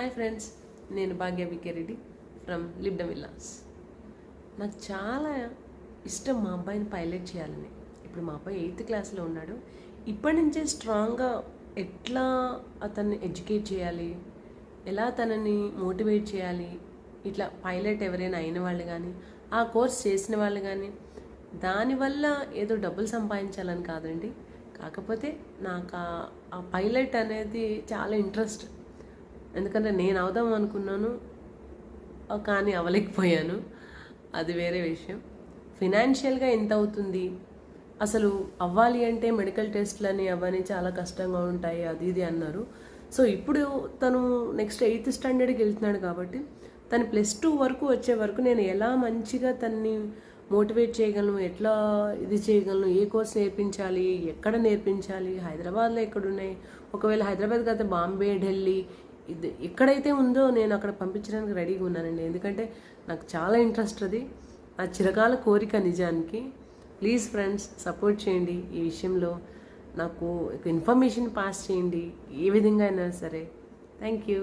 Hi friends, నేను భాగ్య VK Reddy from లిబ్డమ్ villas. నాకు చాలా ఇష్టం మా అబ్బాయిని పైలట్ చేయాలని. ఇప్పుడు మా అబ్బాయి 8th క్లాస్లో ఉన్నాడు. ఇప్పటి నుంచే స్ట్రాంగ్గా ఎట్లా అతన్ని ఎడ్యుకేట్ చేయాలి, ఎలా తనని మోటివేట్ చేయాలి, ఇట్లా పైలట్ ఎవరైనా అయిన వాళ్ళు కానీ, ఆ కోర్స్ చేసిన వాళ్ళు కానీ, దానివల్ల ఏదో డబ్బులు సంపాదించాలని కాదండి. కాకపోతే నాకు ఆ పైలట్ అనేది చాలా ఇంట్రెస్ట్. ఎందుకంటే నేను అవుదాం అనుకున్నాను కానీ అవ్వలేకపోయాను, అది వేరే విషయం. ఫినాన్షియల్గా ఎంత అవుతుంది, అసలు అవ్వాలి అంటే మెడికల్ టెస్ట్లని అవన్నీ చాలా కష్టంగా ఉంటాయి, అది ఇది అన్నారు. సో ఇప్పుడు తను నెక్స్ట్ 8th స్టాండర్డ్కి వెళ్తున్నాడు కాబట్టి తను +2 వరకు వచ్చే వరకు నేను ఎలా మంచిగా తన్ని మోటివేట్ చేయగలను, ఎట్లా ఇది చేయగలను, ఏ కోర్స్ నేర్పించాలి, ఎక్కడ నేర్పించాలి, హైదరాబాద్లో ఎక్కడున్నాయి, ఒకవేళ హైదరాబాద్ కాకపోతే బాంబే, ఢిల్లీ, ఇది ఎక్కడైతే ఉందో నేను అక్కడ పంపించడానికి రెడీగా ఉన్నానండి. ఎందుకంటే నాకు చాలా ఇంట్రెస్ట్, అది నా చిరకాల కోరిక నిజానికి. ప్లీజ్ ఫ్రెండ్స్, సపోర్ట్ చేయండి ఈ విషయంలో, నాకు ఇన్ఫర్మేషన్ పాస్ చేయండి ఏ విధంగా అయినా సరే. Thank you.